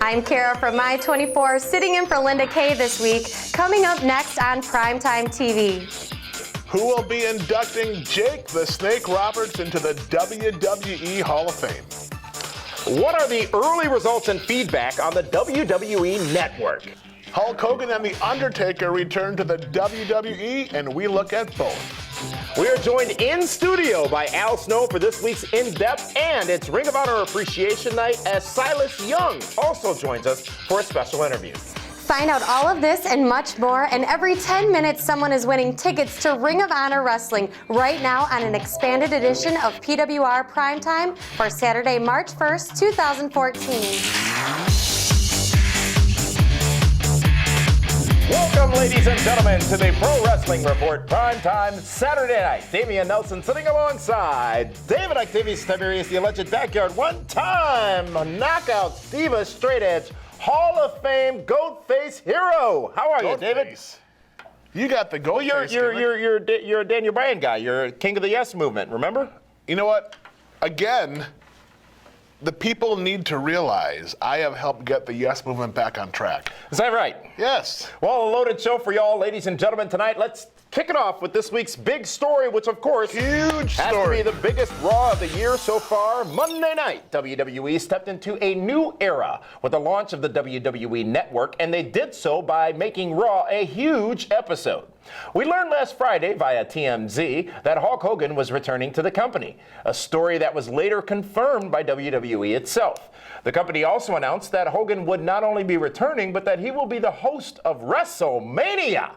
I'm Kara from My24, sitting in for Linda Kay this week. Coming up next on Primetime TV. Who will be inducting Jake the Snake Roberts into the WWE Hall of Fame? What are the early results and feedback on the WWE Network? Hulk Hogan and The Undertaker return to the WWE, and we look at both. We are joined in studio by Al Snow for this week's In-Depth, and it's Ring of Honor Appreciation Night as Silas Young also joins us for a special interview. Find out all of this and much more, and every 10 minutes someone is winning tickets to Ring of Honor Wrestling right now on an expanded edition of PWR Primetime for Saturday, March 1st, 2014. Welcome, ladies and gentlemen, to the Pro Wrestling Report Primetime Saturday night. Damian Nelson sitting alongside David Octavius Tiberius, the alleged backyard one-time knockout diva straight edge Hall of Fame goat face hero. How are you, David? Face. You got the goat face. You're a Daniel Bryan guy. You're king of the Yes movement. Remember? You know what? Again, the people need to realize I have helped get the Yes movement back on track. Is that right? Yes. Well, a loaded show for y'all, ladies and gentlemen, tonight. Let's kick it off with this week's big story, which, of course, huge has story. to be the biggest Raw of the year so far. Monday night, WWE stepped into a new era with the launch of the WWE Network, and they did so by making Raw a huge episode. We learned last Friday via TMZ that Hulk Hogan was returning to the company, a story that was later confirmed by WWE itself. The company also announced that Hogan would not only be returning, but that he will be the host of WrestleMania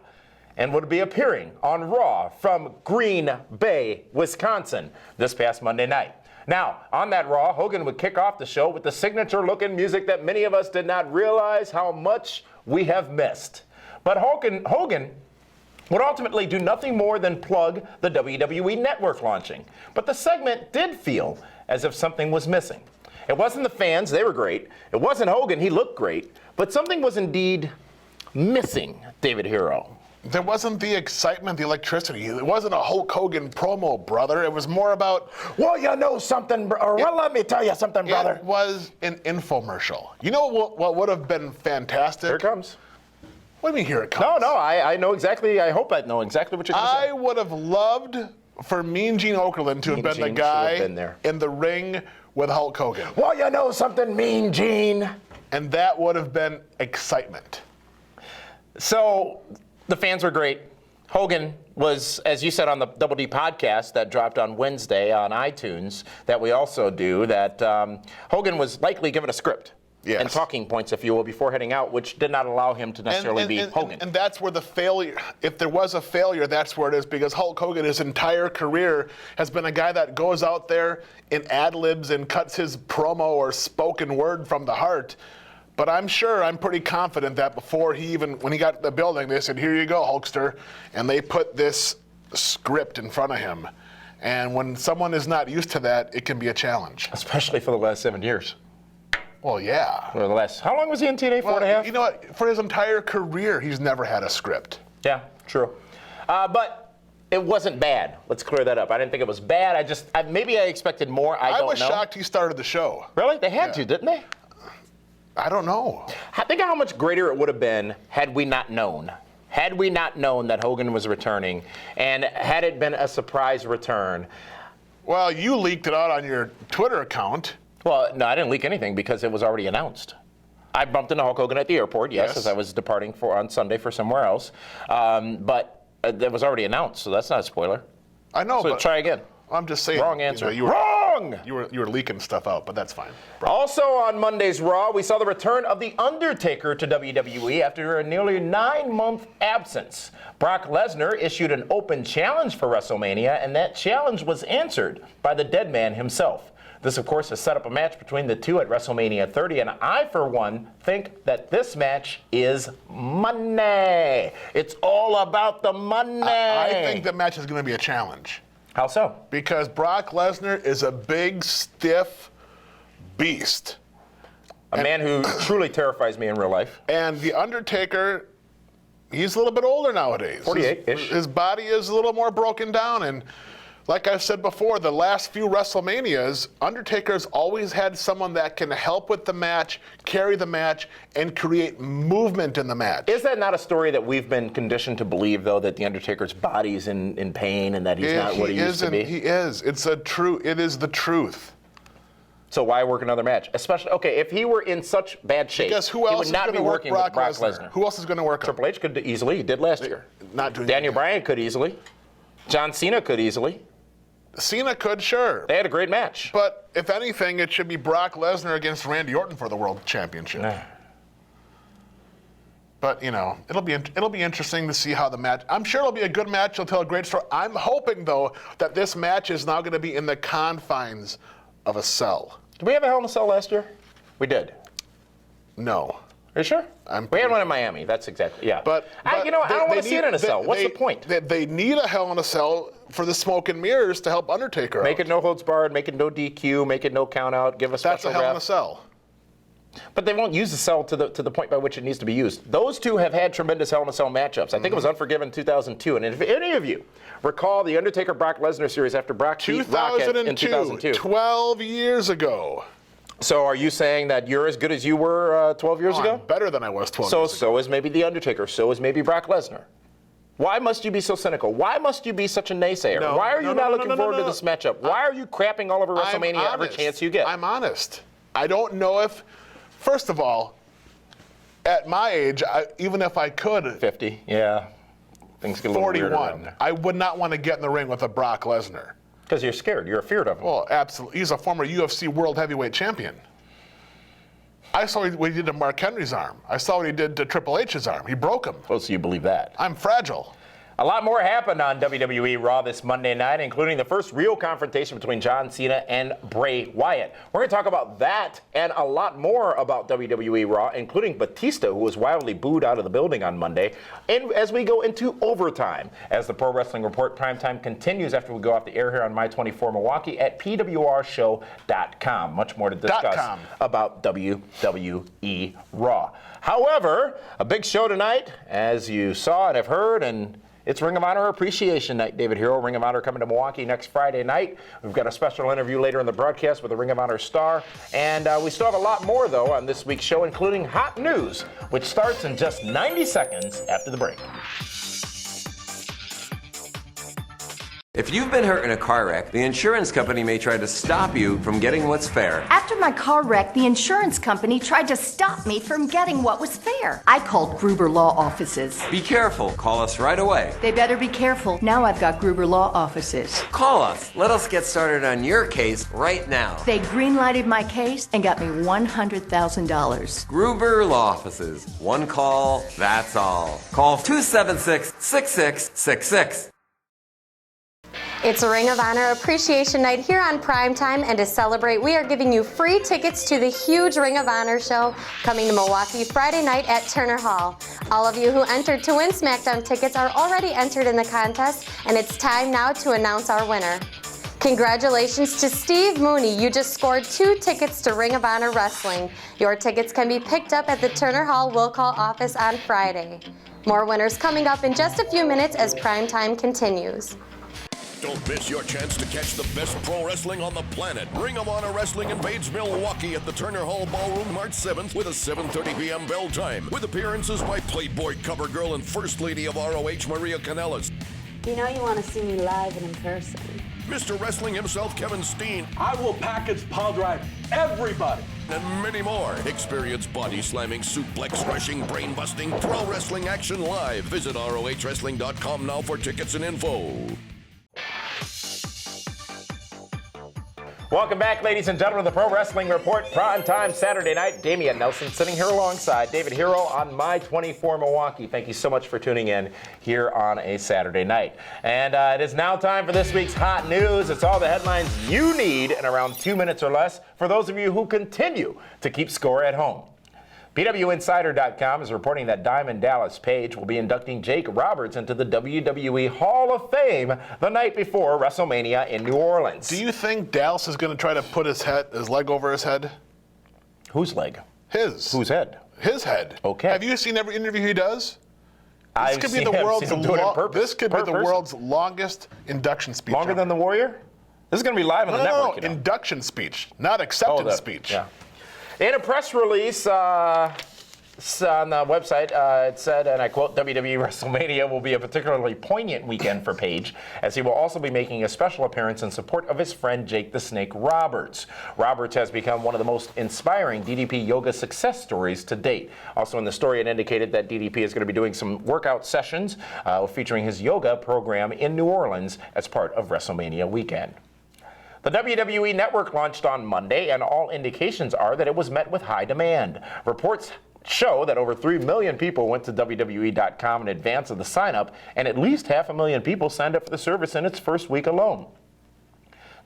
and would be appearing on Raw from Green Bay, Wisconsin this past Monday night. Now, on that Raw, Hogan would kick off the show with the signature-looking music that many of us did not realize how much we have missed. But Hogan would ultimately do nothing more than plug the WWE Network launching. But the segment did feel as if something was missing. It wasn't the fans, they were great. It wasn't Hogan, he looked great. But something was indeed missing, David Hero. There wasn't the excitement, the electricity. It wasn't a Hulk Hogan promo, brother. It was more about, well, you know something, well, let me tell you something, brother. It was an infomercial. You know what would have been fantastic? Here it comes. What do you mean, here it comes? No, I know exactly, I hope I know exactly what you're going to say. I would have loved for Mean Gene Okerlund to have been the guy in the ring with Hulk Hogan. Well, you know something, Mean Gene. And that would have been excitement. So the fans were great. Hogan was, as you said on the Double D podcast that dropped on Wednesday on iTunes, that we also do, that Hogan was likely given a script. Yes. And talking points, if you will, before heading out, which did not allow him to necessarily be Hogan. And that's where the failure, if there was a failure, that's where it is, because Hulk Hogan, his entire career, has been a guy that goes out there and ad-libs and cuts his promo or spoken word from the heart. But I'm pretty confident that before when he got to the building, they said, here you go, Hulkster, and they put this script in front of him. And when someone is not used to that, it can be a challenge. Especially for the last 7 years. Well, yeah. For the last, how long was he in TNA? 4.5? You know what? For his entire career, he's never had a script. Yeah, true. But it wasn't bad. Let's clear that up. I didn't think it was bad. Maybe I expected more. I don't know. I was shocked he started the show. Really? They had to, didn't they? I don't know. Think of how much greater it would have been had we not known. Had we not known that Hogan was returning, and had it been a surprise return. Well, you leaked it out on your Twitter account. Well, no, I didn't leak anything because it was already announced. I bumped into Hulk Hogan at the airport, yes, as I was departing on Sunday for somewhere else. But it was already announced, so that's not a spoiler. I know, so but try again. I'm just saying. Wrong answer. Wrong! You were leaking stuff out, but that's fine. Also on Monday's Raw, we saw the return of The Undertaker to WWE after a nearly 9-month absence. Brock Lesnar issued an open challenge for WrestleMania, and that challenge was answered by the dead man himself. This, of course, has set up a match between the two at WrestleMania 30, and I, for one, think that this match is money. It's all about the money. I think the match is going to be a challenge. How so? Because Brock Lesnar is a big, stiff beast. A man who truly terrifies me in real life. And The Undertaker, he's a little bit older nowadays. 48-ish. His body is a little more broken down, and Like I've said before, the last few WrestleManias, Undertaker's always had someone that can help with the match, carry the match, and create movement in the match. Is that not a story that we've been conditioned to believe, though, that the Undertaker's body's in pain and that he's not what he used to be? He is. It is the truth. So why work another match? Especially, okay, if he were in such bad shape, because who else he would not be working with Brock Lesnar. Who else is going to work him? Triple H could easily. He did last year. Not doing Daniel Bryan could easily. John Cena could easily. Cena could, sure. They had a great match. But if anything, it should be Brock Lesnar against Randy Orton for the World Championship. But, you know, it'll be interesting to see how the match. I'm sure it'll be a good match. It'll tell a great story. I'm hoping, though, that this match is now going to be in the confines of a cell. Did we have a Hell in a Cell last year? We did. No. Are you sure? We had one in Miami. That's exactly, yeah. But I don't want to see it in a cell. What's the point? They need a Hell in a Cell for the smoke and mirrors to help Undertaker Make it no holds barred, make it no DQ, make it no count out, give a special That's a Hell in a ref. Cell. But they won't use the cell to the point by which it needs to be used. Those two have had tremendous Hell in a Cell matchups. I think it was Unforgiven 2002. And if any of you recall the Undertaker-Brock Lesnar series after Brock beat Rocket in 2002. 12 years ago. So are you saying that you're as good as you were 12 years ago? I'm better than I was 12 years ago. So is maybe The Undertaker. So is maybe Brock Lesnar. Why must you be so cynical? Why must you be such a naysayer? Why are you not looking forward to this matchup? Why are you crapping all over WrestleMania every chance you get? I'm honest. I don't know if, first of all, at my age, even if I could. 50, yeah. Things get a little 41. weird around there. I would not want to get in the ring with a Brock Lesnar. Because you're scared. You're afeared of him. Well, absolutely. He's a former UFC World Heavyweight Champion. I saw what he did to Mark Henry's arm. I saw what he did to Triple H's arm. He broke him. Oh, so you believe that? I'm fragile. A lot more happened on WWE Raw this Monday night, including the first real confrontation between John Cena and Bray Wyatt. We're going to talk about that and a lot more about WWE Raw, including Batista, who was wildly booed out of the building on Monday, and as we go into overtime, as the Pro Wrestling Report Primetime continues after we go off the air here on My24 Milwaukee at PWRshow.com. Much more to discuss about WWE Raw. However, a big show tonight, as you saw and have heard, and it's Ring of Honor Appreciation Night, David Hero. Ring of Honor coming to Milwaukee next Friday night. We've got a special interview later in the broadcast with a Ring of Honor star. And we still have a lot more, though, on this week's show, including hot news, which starts in just 90 seconds after the break. If you've been hurt in a car wreck, the insurance company may try to stop you from getting what's fair. After my car wreck, the insurance company tried to stop me from getting what was fair. I called Gruber Law Offices. Be careful. Call us right away. They better be careful. Now I've got Gruber Law Offices. Call us. Let us get started on your case right now. They green-lighted my case and got me $100,000. Gruber Law Offices. One call, that's all. Call 276-6666. It's a Ring of Honor Appreciation Night here on Primetime, and to celebrate, we are giving you free tickets to the huge Ring of Honor show coming to Milwaukee Friday night at Turner Hall. All of you who entered to win SmackDown tickets are already entered in the contest, and it's time now to announce our winner. Congratulations to Steve Mooney. You just scored 2 tickets to Ring of Honor Wrestling. Your tickets can be picked up at the Turner Hall Will Call office on Friday. More winners coming up in just a few minutes as Primetime continues. Don't miss your chance to catch the best pro wrestling on the planet. Ring of Honor Wrestling invades Milwaukee at the Turner Hall Ballroom March 7th with a 7:30 p.m. bell time. With appearances by Playboy cover girl and First Lady of ROH Maria Kanellis. You know you want to see me live and in person. Mr. Wrestling himself, Kevin Steen. I will package pile drive everybody. And many more. Experience body slamming, suplex crushing, brain busting, pro wrestling action live. Visit ROHWrestling.com now for tickets and info. Welcome back, ladies and gentlemen, to the Pro Wrestling Report, prime time Saturday night. Damian Nelson sitting here alongside David Hero on My24 Milwaukee. Thank you so much for tuning in here on a Saturday night. And it is now time for this week's hot news. It's all the headlines you need in around 2 minutes or less for those of you who continue to keep score at home. PWInsider.com is reporting that Diamond Dallas Page will be inducting Jake Roberts into the WWE Hall of Fame the night before WrestleMania in New Orleans. Do you think Dallas is going to try to put his leg over his head? Whose leg? His. Whose head? His head. Okay. Have you seen every interview he does? This could be the world's longest induction speech. Longer than the Warrior? This is going to be live on the network. No, induction speech, not acceptance speech. Yeah. In a press release on the website, it said, and I quote, WWE WrestleMania will be a particularly poignant weekend for Page, as he will also be making a special appearance in support of his friend Jake the Snake Roberts. Roberts has become one of the most inspiring DDP yoga success stories to date. Also in the story, it indicated that DDP is going to be doing some workout sessions featuring his yoga program in New Orleans as part of WrestleMania weekend. The WWE Network launched on Monday, and all indications are that it was met with high demand. Reports show that over 3 million people went to WWE.com in advance of the sign-up, and at least 500,000 people signed up for the service in its first week alone.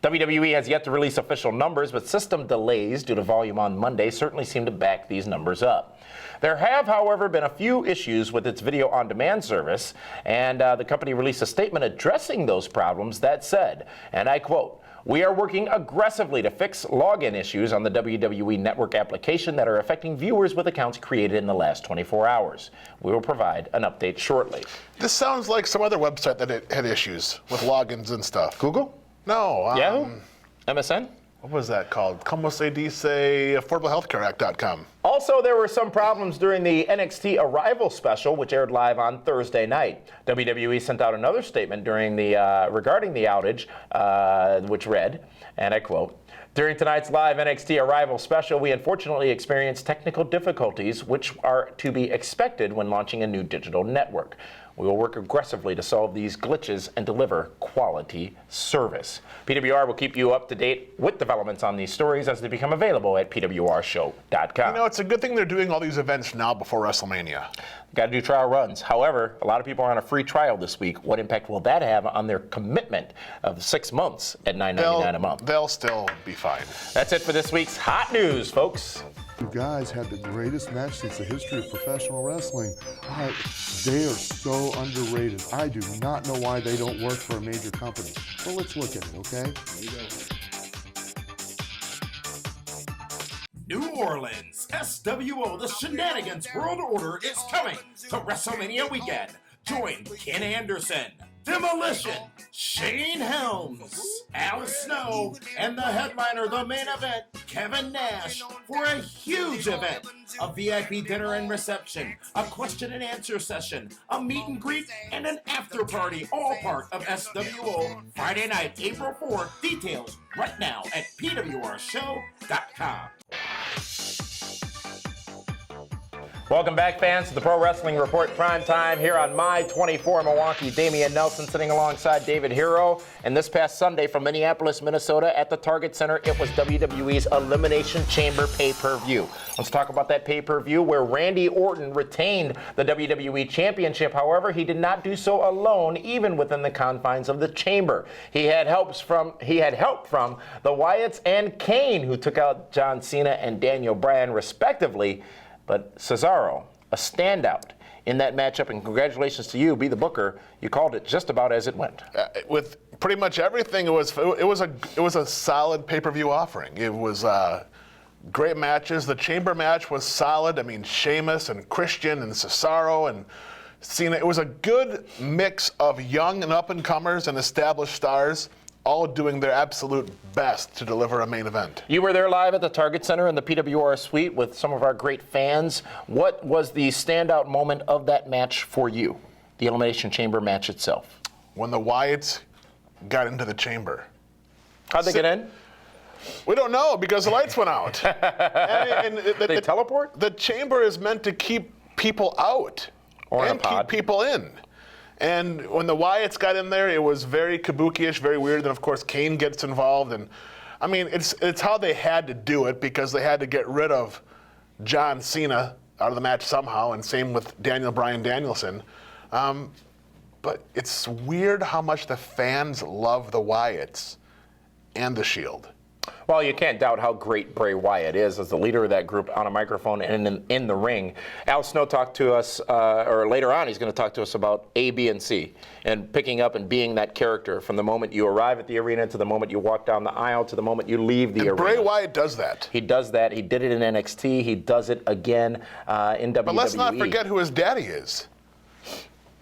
WWE has yet to release official numbers, but system delays due to volume on Monday certainly seem to back these numbers up. There have, however, been a few issues with its video-on-demand service, and the company released a statement addressing those problems that said, and I quote, "We are working aggressively to fix login issues on the WWE Network application that are affecting viewers with accounts created in the last 24 hours. We will provide an update shortly." This sounds like some other website that had issues with logins and stuff. Google? No. Yahoo? MSN? What was that called? Como se dice AffordableHealthCareAct.com. Also, there were some problems during the NXT Arrival special, which aired live on Thursday night. WWE sent out another statement during regarding the outage, which read, and I quote, "During tonight's live NXT Arrival special, we unfortunately experienced technical difficulties, which are to be expected when launching a new digital network. We will work aggressively to solve these glitches and deliver quality service." PWR will keep you up to date with developments on these stories as they become available at pwrshow.com. You know, it's a good thing they're doing all these events now before WrestleMania. Got to do trial runs. However, a lot of people are on a free trial this week. What impact will that have on their commitment of 6 months at $9.99 a month? They'll still be fine. That's it for this week's Hot News, folks. You guys had the greatest match since the history of professional wrestling. They are so underrated. I do not know why they don't work for a major company. But let's look at it, okay? Here you go. New Orleans, SWO, the Shenanigans World Order is coming to WrestleMania weekend. Join Ken Anderson, Demolition, Shane Helms, Al Snow, and the headliner, the main event, Kevin Nash, for a huge event. A VIP dinner and reception, a question and answer session, a meet and greet, and an after party, all part of SWO, Friday night, April 4th. Details right now at pwrshow.com. Welcome back, fans, to the Pro Wrestling Report Primetime here on My 24 Milwaukee. Damian Nelson sitting alongside David Hero. And this past Sunday from Minneapolis, Minnesota at the Target Center, it was WWE's Elimination Chamber pay-per-view. Let's talk about that pay-per-view where Randy Orton retained the WWE Championship. However, he did not do so alone, even within the confines of the Chamber. He had help from the Wyatts and Kane, who took out John Cena and Daniel Bryan, respectively. But Cesaro, a standout in that matchup, and congratulations to you, Be the Booker. You called it just about as it went. With pretty much everything, it was a solid pay-per-view offering. It was great matches. The Chamber match was solid. I mean, Sheamus and Christian and Cesaro and Cena. It was a good mix of young and up-and-comers and established stars, all doing their absolute best to deliver a main event. You were there live at the Target Center in the PWR suite with some of our great fans. What was the standout moment of that match for you, the Elimination Chamber match itself? When the Wyatts got into the Chamber. How'd they get in? We don't know because the lights went out. They teleport? The Chamber is meant to keep people out and keep people in. And when the Wyatts got in there, it was very kabuki-ish, very weird. Then, of course, Kane gets involved. And, I mean, it's how they had to do it because they had to get rid of John Cena out of the match somehow, and same with Daniel Bryan Danielson. But it's weird how much the fans love the Wyatts and the Shield. Well, you can't doubt how great Bray Wyatt is as the leader of that group on a microphone and in the ring. Al Snow talked to us, or later on he's going to talk to us about A, B, and C, and picking up and being that character from the moment you arrive at the arena to the moment you walk down the aisle to the moment you leave the arena. Bray Wyatt does that. He does that. He did it in NXT. He does it again in WWE. But let's not forget who his daddy is.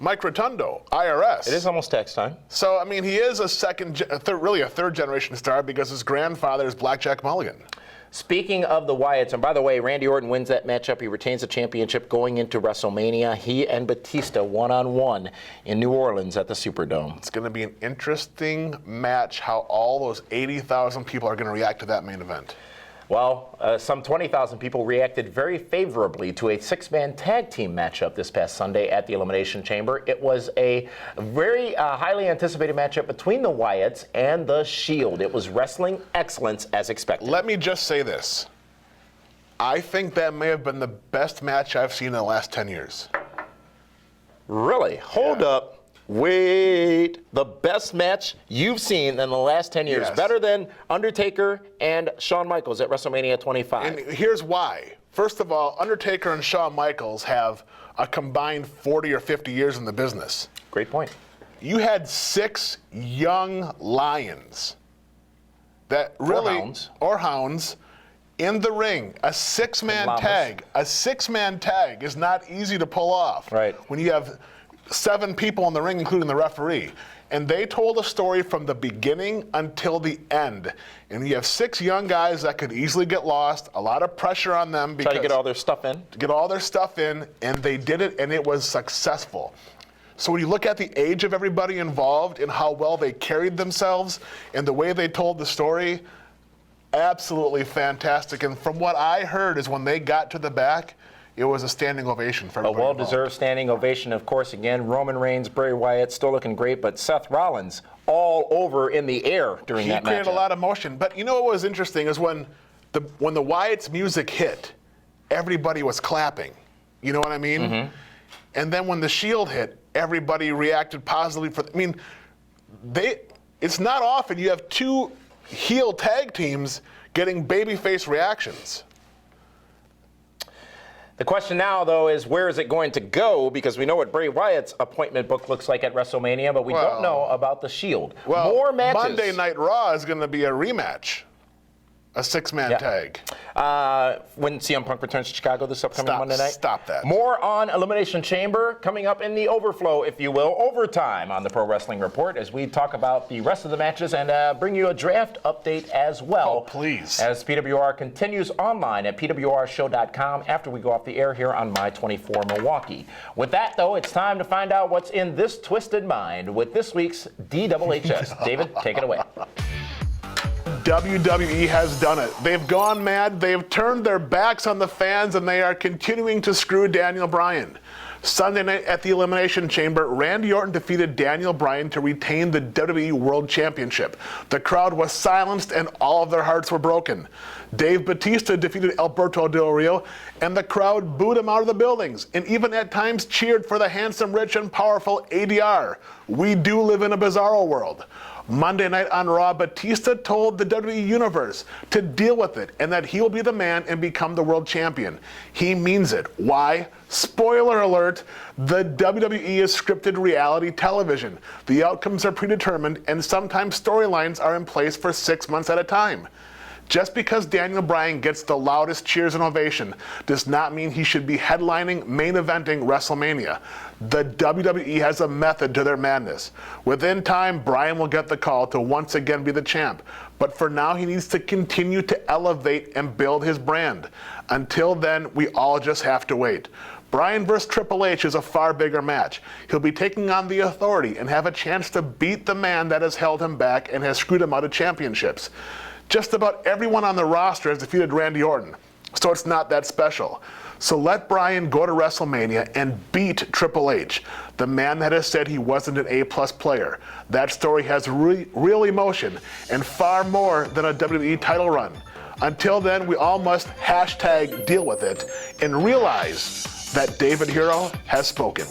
Mike Rotundo, IRS. It is almost tax time. So, I mean, he is a third generation star because his grandfather is Blackjack Mulligan. Speaking of the Wyatts, and by the way, Randy Orton wins that matchup. He retains the championship going into WrestleMania. He and Batista one-on-one in New Orleans at the Superdome. It's going to be an interesting match how all those 80,000 people are going to react to that main event. Well, some 20,000 people reacted very favorably to a 6-man tag team matchup this past Sunday at the Elimination Chamber. It was a very highly anticipated matchup between the Wyatts and the Shield. It was wrestling excellence as expected. Let me just say this. I think that may have been the best match I've seen in the last 10 years. Really? Hold up. Wait, the best match you've seen in the last 10 years. Yes. Better than Undertaker and Shawn Michaels at WrestleMania 25. And here's why. First of all, Undertaker and Shawn Michaels have a combined 40 or 50 years in the business. Great point. You had 6 young lions that really, or hounds, in the ring. A 6-man tag. A 6-man tag is not easy to pull off. Right. When you have 7 people in the ring, including the referee. And they told a story from the beginning until the end. And you have 6 young guys that could easily get lost, a lot of pressure on them. Try to get all their stuff in. To get all their stuff in, and they did it, and it was successful. So when you look at the age of everybody involved and how well they carried themselves and the way they told the story, absolutely fantastic. And from what I heard is when they got to the back, it was a standing ovation for everybody. A well-deserved standing ovation, of course. Again, Roman Reigns, Bray Wyatt, still looking great, but Seth Rollins all over in the air during that match. He created a lot of motion. But you know what was interesting is when the Wyatts' music hit, everybody was clapping. You know what I mean? Mm-hmm. And then when the Shield hit, everybody reacted positively. I mean, it's not often you have 2 heel tag teams getting babyface reactions. The question now, though, is where is it going to go? Because we know what Bray Wyatt's appointment book looks like at WrestleMania, but we don't know about the Shield. Well, more matches. Monday Night Raw is going to be a rematch. A 6-man tag. When CM Punk returns to Chicago this upcoming Monday night. Stop that. More on Elimination Chamber coming up in the overflow, if you will, overtime on the Pro Wrestling Report as we talk about the rest of the matches and bring you a draft update as well. Oh, please. As PWR continues online at pwrshow.com after we go off the air here on My 24 Milwaukee. With that, though, it's time to find out what's in this twisted mind with this week's DWHS. David, take it away. WWE has done it. They've gone mad, they've turned their backs on the fans, and they are continuing to screw Daniel Bryan. Sunday night at the Elimination Chamber, Randy Orton defeated Daniel Bryan to retain the WWE World Championship. The crowd was silenced and all of their hearts were broken. Dave Batista defeated Alberto Del Rio, and the crowd booed him out of the buildings, and even at times cheered for the handsome, rich, and powerful ADR. We do live in a bizarro world. Monday night on Raw, Batista told the WWE Universe to deal with it and that he will be the man and become the world champion. He means it. Why? Spoiler alert, the WWE is scripted reality television. The outcomes are predetermined and sometimes storylines are in place for 6 months at a time. Just because Daniel Bryan gets the loudest cheers and ovation does not mean he should be headlining, main eventing WrestleMania. The WWE has a method to their madness. Within time, Bryan will get the call to once again be the champ. But for now, he needs to continue to elevate and build his brand. Until then, we all just have to wait. Bryan vs. Triple H is a far bigger match. He'll be taking on the Authority and have a chance to beat the man that has held him back and has screwed him out of championships. Just about everyone on the roster has defeated Randy Orton, so it's not that special. So let Bryan go to WrestleMania and beat Triple H, the man that has said he wasn't an A-plus player. That story has real emotion and far more than a WWE title run. Until then, we all must hashtag deal with it and realize that David Hero has spoken.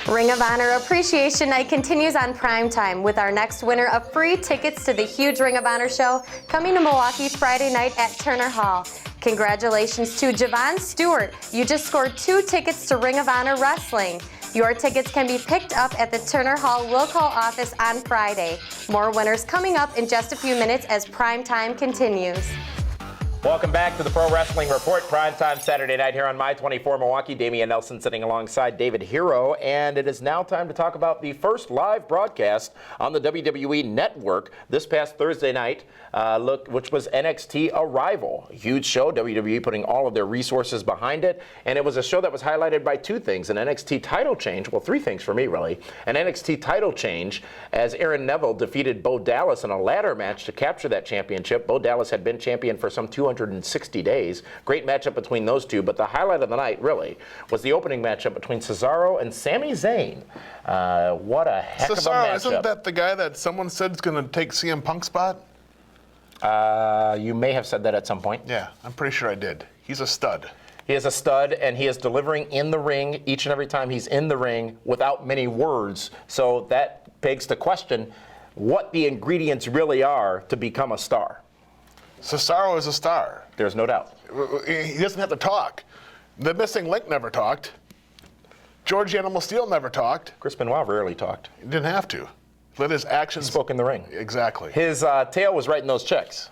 Ring of Honor Appreciation Night continues on PrimeTime with our next winner of free tickets to the huge Ring of Honor show coming to Milwaukee Friday night at Turner Hall. Congratulations to Javon Stewart. You just scored 2 tickets to Ring of Honor Wrestling. Your tickets can be picked up at the Turner Hall Will Call office on Friday. More winners coming up in just a few minutes as Prime Time continues. Welcome back to the Pro Wrestling Report, primetime Saturday night here on My 24 Milwaukee. Damian Nelson sitting alongside David Hero, and it is now time to talk about the first live broadcast on the WWE Network this past Thursday night, which was NXT Arrival. A huge show, WWE putting all of their resources behind it, and it was a show that was highlighted by two things: an NXT title change, well, three things for me really, an NXT title change as Aaron Neville defeated Bo Dallas in a ladder match to capture that championship. Bo Dallas had been champion for some 260 days. Great matchup between those two, but the highlight of the night, really, was the opening matchup between Cesaro and Sami Zayn. What a heck of a matchup. Isn't that the guy that someone said is going to take CM Punk's spot? You may have said that at some point. Yeah, I'm pretty sure I did. He's a stud. He is a stud, and he is delivering in the ring each and every time he's in the ring without many words. So that begs the question, what the ingredients really are to become a star. Cesaro is a star. There's no doubt. He doesn't have to talk. The Missing Link never talked. George Animal Steel never talked. Chris Benoit rarely talked. He didn't have to. Let his actions... He spoke in the ring. Exactly. His tail was writing those checks.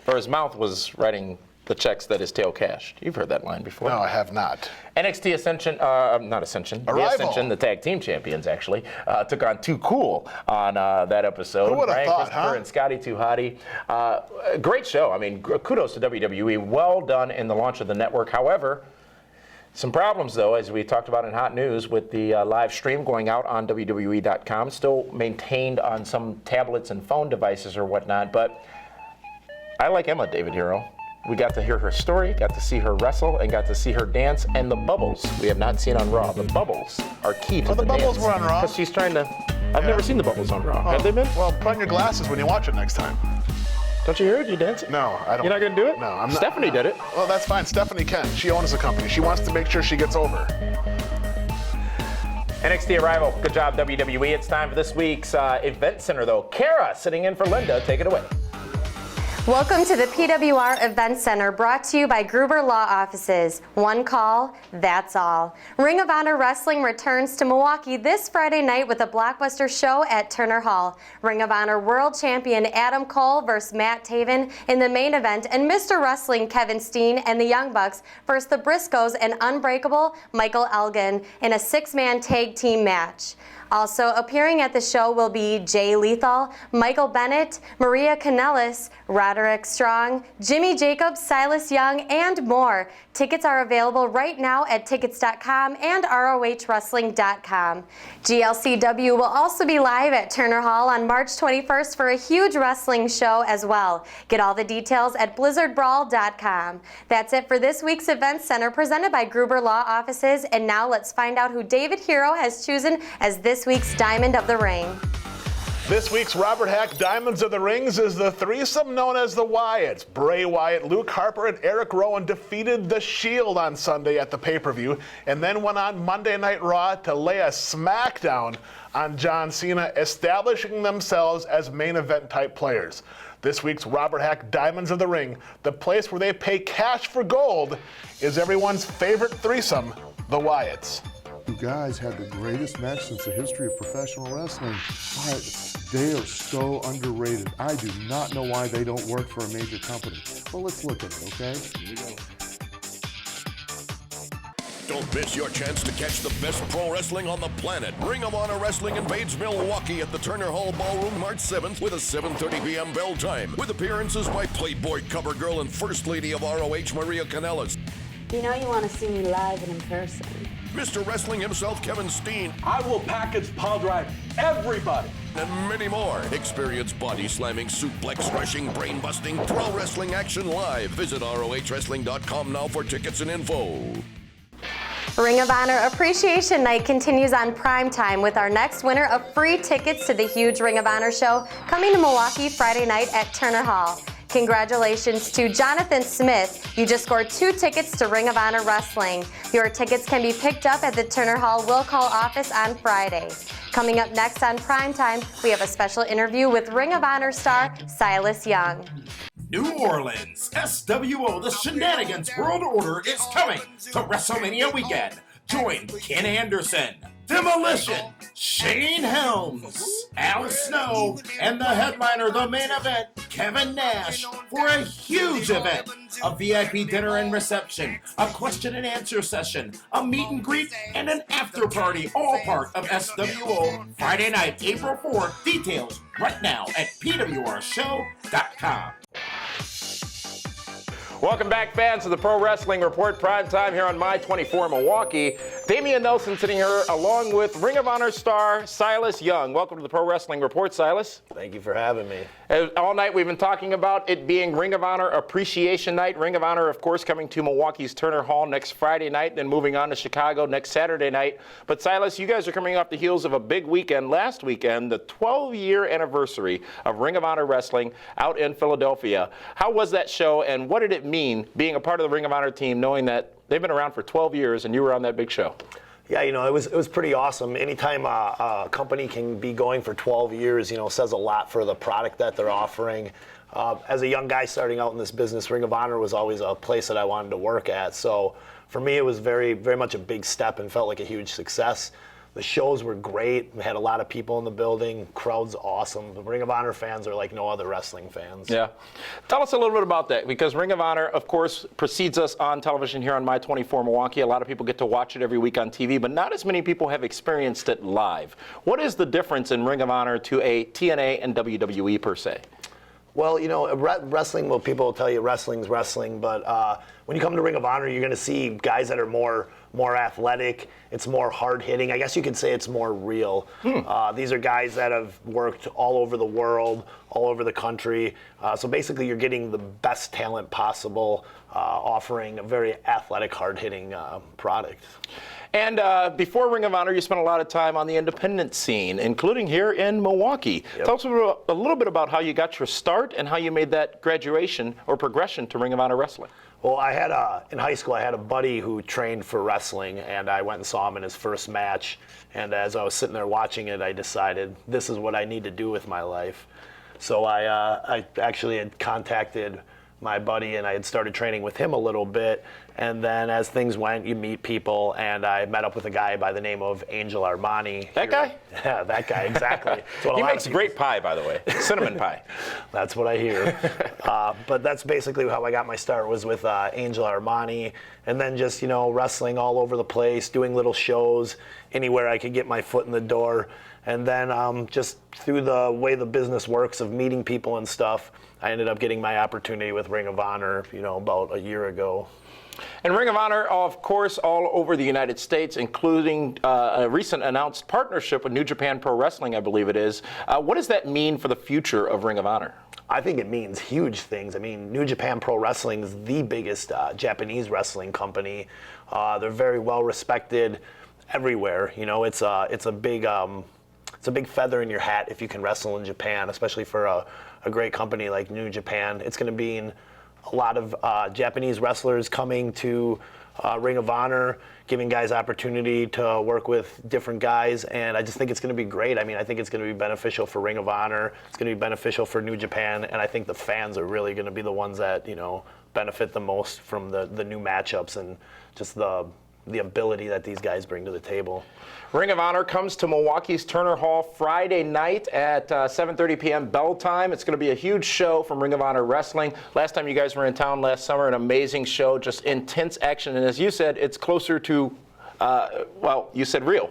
Or his mouth was writing the checks that his tail cashed. You've heard that line before. No, I have not. NXT Ascension, not Ascension, Arrival. The Ascension, the tag team champions actually, took on Too Cool on that episode. Who would have Brian thought, Christopher and Scotty Too Hottie. Great show. I mean, kudos to WWE. Well done in the launch of the network. However, some problems, though, as we talked about in Hot News, with the live stream going out on WWE.com, still maintained on some tablets and phone devices or whatnot. But I like Emma, David Hero. We got to hear her story, got to see her wrestle, and got to see her dance, and the bubbles we have not seen on Raw. The bubbles are key to the bubbles dance. were on Raw. Because she's trying to... I've never seen the bubbles on Raw. Have they been? Well, put on your glasses when you watch it next time. Don't you hear it? You dancing? No, I don't. You're not going to do it? No, I'm not. Stephanie did it. Well, that's fine. Stephanie can. She owns the company. She wants to make sure she gets over. NXT Arrival. Good job, WWE. It's time for this week's event center, though. Kara sitting in for Linda. Take it away. Welcome to the PWR Event Center, brought to you by Gruber Law Offices. One call, that's all. Ring of Honor Wrestling returns to Milwaukee this Friday night with a blockbuster show at Turner Hall. Ring of Honor World Champion Adam Cole versus Matt Taven in the main event, and Mr. Wrestling Kevin Steen and the Young Bucks versus the Briscoes and Unbreakable Michael Elgin in a six-man tag team match. Also appearing at the show will be Jay Lethal, Michael Bennett, Maria Kanellis, Roderick Strong, Jimmy Jacobs, Silas Young, and more. Tickets are available right now at tickets.com and ROHwrestling.com. GLCW will also be live at Turner Hall on March 21st for a huge wrestling show as well. Get all the details at blizzardbrawl.com. That's it for this week's Event Center presented by Gruber Law Offices, and now let's find out who David Hero has chosen as this week's Diamond of the Ring. This week's Robert Hack Diamonds of the Rings is the threesome known as the Wyatts. Bray Wyatt, Luke Harper, and Eric Rowan defeated The Shield on Sunday at the pay-per-view, and then went on Monday Night Raw to lay a smackdown on John Cena, establishing themselves as main event type players. This week's Robert Hack Diamonds of the Ring, the place where they pay cash for gold, is everyone's favorite threesome, the Wyatts. You guys had the greatest match since the history of professional wrestling. They are so underrated. I do not know why they don't work for a major company. Well, let's look at it, okay? Here we go. Don't miss your chance to catch the best pro wrestling on the planet. Ring of Honor Wrestling invades Milwaukee at the Turner Hall Ballroom March 7th with a 7:30 p.m. bell time. With appearances by Playboy cover girl and First Lady of ROH Maria Kanellis. You know you want to see me live and in person. Mr. Wrestling himself, Kevin Steen. I will package pile drive everybody. And many more. Experience body slamming, suplex crushing, brain busting, pro wrestling action live. Visit ROHwrestling.com now for tickets and info. Ring of Honor Appreciation Night continues on Primetime with our next winner of free tickets to the huge Ring of Honor show coming to Milwaukee Friday night at Turner Hall. Congratulations to Jonathan Smith. You just scored 2 tickets to Ring of Honor Wrestling. Your tickets can be picked up at the Turner Hall Will Call office on Friday. Coming up next on Primetime, we have a special interview with Ring of Honor star Silas Young. New Orleans, SWO, the Shenanigans World Order is coming to WrestleMania weekend. Join Ken Anderson, Demolition, Shane Helms, Al Snow, and the headliner, the main event, Kevin Nash, for a huge event. A VIP dinner and reception, a question and answer session, a meet and greet, and an after party, all part of SWO, Friday night, April 4th. Details right now at PWRshow.com. Welcome back, fans, to the Pro Wrestling Report Primetime here on My 24 Milwaukee. Damian Nelson sitting here along with Ring of Honor star Silas Young. Welcome to the Pro Wrestling Report, Silas. Thank you for having me. All night we've been talking about it being Ring of Honor Appreciation Night. Ring of Honor, of course, coming to Milwaukee's Turner Hall next Friday night, then moving on to Chicago next Saturday night. But Silas, you guys are coming off the heels of a big weekend last weekend, the 12-year anniversary of Ring of Honor Wrestling out in Philadelphia. How was that show, and what did it mean being a part of the Ring of Honor team, knowing that they've been around for 12 years and you were on that big show? Yeah, it was pretty awesome. Anytime a company can be going for 12 years, says a lot for the product that they're offering. As a young guy starting out in this business, Ring of Honor was always a place that I wanted to work at. So for me, it was very, very much a big step and felt like a huge success. The shows were great. We had a lot of people in the building. Crowd's awesome. The Ring of Honor fans are like no other wrestling fans. Yeah. Tell us a little bit about that, because Ring of Honor, of course, precedes us on television here on My 24 Milwaukee. A lot of people get to watch it every week on TV, but not as many people have experienced it live. What is the difference in Ring of Honor to a TNA and WWE per se? Well, wrestling, people will tell you wrestling's wrestling, but when you come to Ring of Honor, you're going to see guys that are more athletic. It's more hard-hitting. I guess you could say it's more real. These are guys that have worked all over the world, all over the country. So basically, you're getting the best talent possible, offering a very athletic, hard-hitting product. And before Ring of Honor, you spent a lot of time on the independent scene, including here in Milwaukee. Yep. Tell us a little bit about how you got your start and how you made that graduation or progression to Ring of Honor Wrestling. Well, in high school, I had a buddy who trained for wrestling, and I went and saw him in his first match. And as I was sitting there watching it, I decided this is what I need to do with my life. So I actually had contacted my buddy, and I had started training with him a little bit. And then as things went, you meet people, and I met up with a guy by the name of Angel Armani. That guy? Yeah, that guy, exactly. He makes great pie, by the way, cinnamon pie. That's what I hear. But that's basically how I got my start, was with Angel Armani, and then just, wrestling all over the place, doing little shows, anywhere I could get my foot in the door. And then just through the way the business works of meeting people and stuff, I ended up getting my opportunity with Ring of Honor, about a year ago. And Ring of Honor, of course, all over the United States, including a recent announced partnership with New Japan Pro Wrestling, I believe it is. What does that mean for the future of Ring of Honor? I think it means huge things. I mean, New Japan Pro Wrestling is the biggest Japanese wrestling company. They're very well respected everywhere. It's a big feather in your hat if you can wrestle in Japan, especially for a great company like New Japan. It's going to be a lot of Japanese wrestlers coming to Ring of Honor, giving guys opportunity to work with different guys, and I just think it's going to be great. I mean, I think it's going to be beneficial for Ring of Honor. It's going to be beneficial for New Japan, and I think the fans are really going to be the ones that benefit the most from the new matchups and just the ability that these guys bring to the table. Ring of Honor comes to Milwaukee's Turner Hall Friday night at 7:30 p.m. bell time. It's going to be a huge show from Ring of Honor Wrestling. Last time you guys were in town last summer, an amazing show, just intense action. And as you said, it's closer to you said real.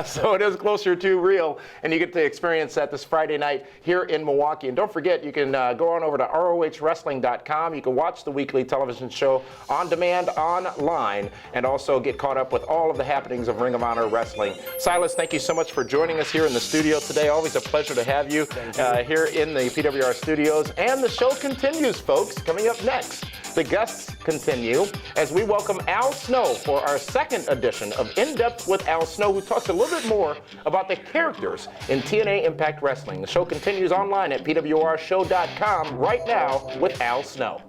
So it is closer to real, and you get to experience that this Friday night here in Milwaukee. And don't forget, you can go on over to ROHWrestling.com. You can watch the weekly television show on demand online, and also get caught up with all of the happenings of Ring of Honor Wrestling. Silas, thank you so much for joining us here in the studio today. Always a pleasure to have you here in the PWR studios. And the show continues, folks. Coming up next, the guests continue as we welcome Al Snow for our second edition of In Depth with Al Snow, who talks a little bit more about the characters in TNA Impact Wrestling. The show continues online at PWRshow.com right now with Al Snow.